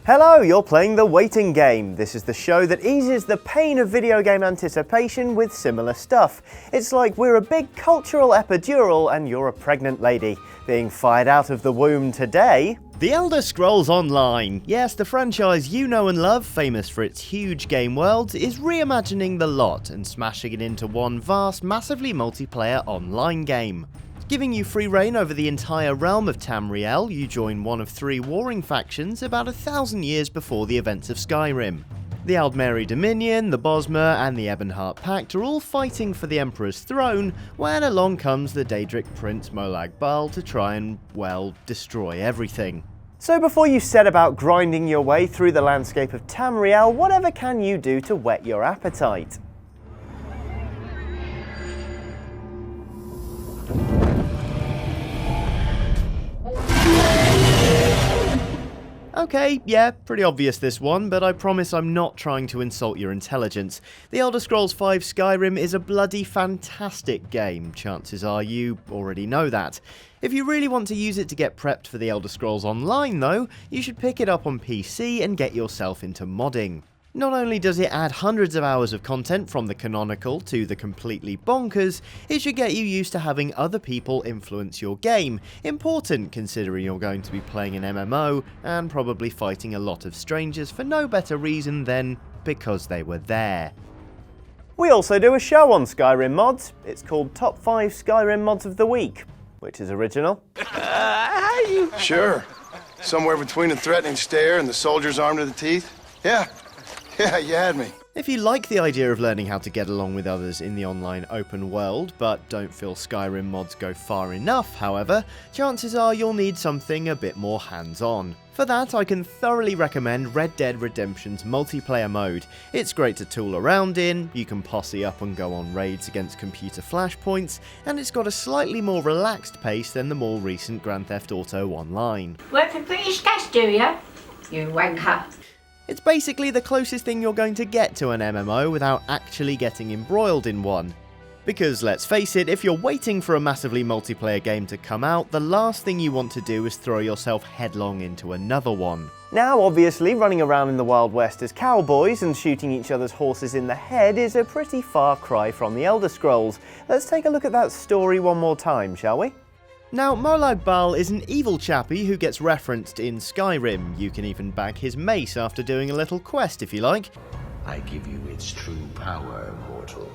Hello, you're playing The Waiting Game. This is the show that eases the pain of video game anticipation with similar stuff. It's like we're a big cultural epidural and you're a pregnant lady. Being fired out of the womb today... The Elder Scrolls Online. Yes, the franchise you know and love, famous for its huge game worlds, is reimagining the lot and smashing it into one vast, massively multiplayer online game. Giving you free reign over the entire realm of Tamriel, you join one of three warring factions about 1,000 years before the events of Skyrim. The Aldmeri Dominion, the Bosmer, and the Ebonheart Pact are all fighting for the Emperor's throne when along comes the Daedric Prince Molag Bal to try and, well, destroy everything. So before you set about grinding your way through the landscape of Tamriel, whatever can you do to whet your appetite? Okay, yeah, pretty obvious this one, but I promise I'm not trying to insult your intelligence. The Elder Scrolls V Skyrim is a bloody fantastic game. Chances are you already know that. If you really want to use it to get prepped for the Elder Scrolls Online though, you should pick it up on PC and get yourself into modding. Not only does it add hundreds of hours of content from the canonical to the completely bonkers, it should get you used to having other people influence your game, important considering you're going to be playing an MMO and probably fighting a lot of strangers for no better reason than because they were there. We also do a show on Skyrim mods. It's called Top 5 Skyrim Mods of the Week, which is original. Sure. Somewhere between a threatening stare and the soldier's arm to the teeth? Yeah, you had me. If you like the idea of learning how to get along with others in the online open world, but don't feel Skyrim mods go far enough, however, chances are you'll need something a bit more hands-on. For that, I can thoroughly recommend Red Dead Redemption's multiplayer mode. It's great to tool around in, you can posse up and go on raids against computer flashpoints, and it's got a slightly more relaxed pace than the more recent Grand Theft Auto Online. Work for British Gas, do you? You wanker. It's basically the closest thing you're going to get to an MMO without actually getting embroiled in one. Because let's face it, if you're waiting for a massively multiplayer game to come out, the last thing you want to do is throw yourself headlong into another one. Now, obviously, running around in the Wild West as cowboys and shooting each other's horses in the head is a pretty far cry from the Elder Scrolls. Let's take a look at that story one more time, shall we? Now, Molag Bal is an evil chappie who gets referenced in Skyrim. You can even bag his mace after doing a little quest if you like. I give you its true power, mortal.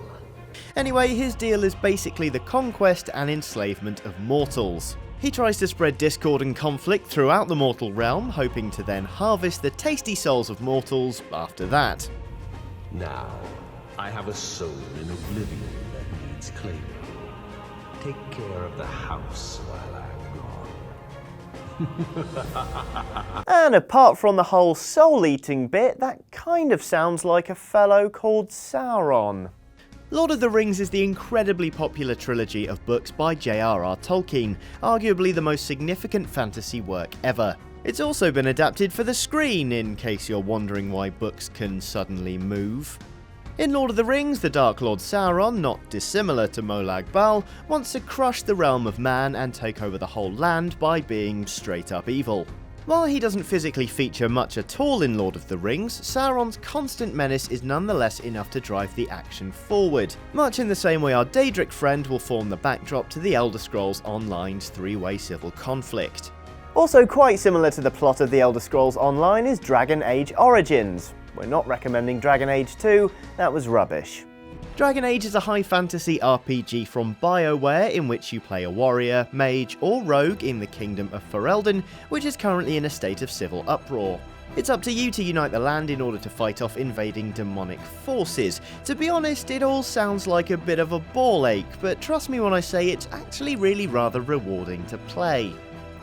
Anyway, his deal is basically the conquest and enslavement of mortals. He tries to spread discord and conflict throughout the mortal realm, hoping to then harvest the tasty souls of mortals after that. Now, I have a soul in oblivion that needs claiming. Take care of the house while I'm gone. And apart from the whole soul-eating bit, that kind of sounds like a fellow called Sauron. Lord of the Rings is the incredibly popular trilogy of books by J.R.R. Tolkien, arguably the most significant fantasy work ever. It's also been adapted for the screen, in case you're wondering why books can suddenly move. In Lord of the Rings, the Dark Lord Sauron, not dissimilar to Molag Bal, wants to crush the realm of man and take over the whole land by being straight up evil. While he doesn't physically feature much at all in Lord of the Rings, Sauron's constant menace is nonetheless enough to drive the action forward, much in the same way our Daedric friend will form the backdrop to the Elder Scrolls Online's three-way civil conflict. Also quite similar to the plot of the Elder Scrolls Online is Dragon Age Origins. We're not recommending Dragon Age 2, that was rubbish. Dragon Age is a high fantasy RPG from BioWare in which you play a warrior, mage or rogue in the kingdom of Ferelden, which is currently in a state of civil uproar. It's up to you to unite the land in order to fight off invading demonic forces. To be honest, it all sounds like a bit of a ball ache, but trust me when I say it's actually really rather rewarding to play.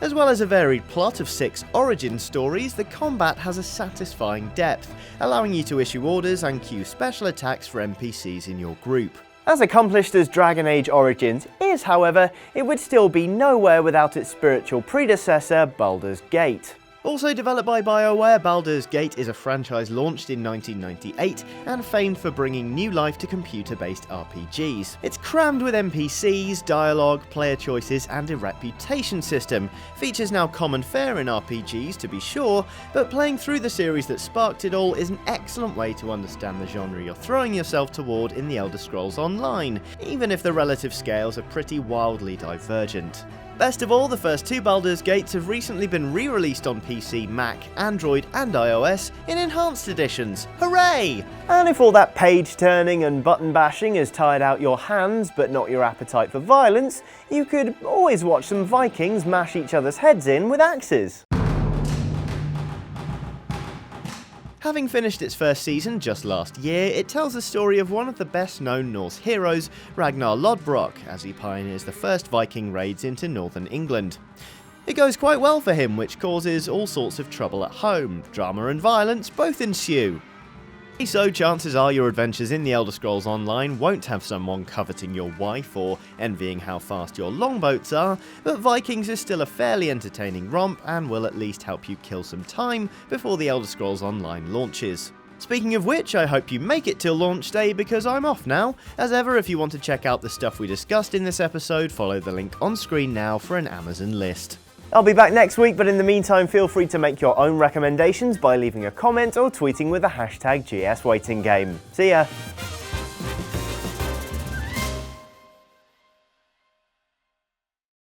As well as a varied plot of 6 origin stories, the combat has a satisfying depth, allowing you to issue orders and queue special attacks for NPCs in your group. As accomplished as Dragon Age Origins is, however, it would still be nowhere without its spiritual predecessor, Baldur's Gate. Also developed by BioWare, Baldur's Gate is a franchise launched in 1998 and famed for bringing new life to computer-based RPGs. It's crammed with NPCs, dialogue, player choices, and a reputation system. Features now common fare in RPGs, to be sure, but playing through the series that sparked it all is an excellent way to understand the genre you're throwing yourself toward in The Elder Scrolls Online, even if the relative scales are pretty wildly divergent. Best of all, the first two Baldur's Gates have recently been re-released on PC, Mac, Android and iOS in enhanced editions. Hooray! And if all that page turning and button bashing has tired out your hands but not your appetite for violence, you could always watch some Vikings mash each other's heads in with axes. Having finished its first season just last year, it tells the story of one of the best-known Norse heroes, Ragnar Lodbrok, as he pioneers the first Viking raids into northern England. It goes quite well for him, which causes all sorts of trouble at home. Drama and violence both ensue. So chances are your adventures in The Elder Scrolls Online won't have someone coveting your wife or envying how fast your longboats are, but Vikings is still a fairly entertaining romp and will at least help you kill some time before The Elder Scrolls Online launches. Speaking of which, I hope you make it till launch day because I'm off now. As ever, if you want to check out the stuff we discussed in this episode, follow the link on screen now for an Amazon list. I'll be back next week, but in the meantime, feel free to make your own recommendations by leaving a comment or tweeting with the hashtag GSWaitingGame. See ya!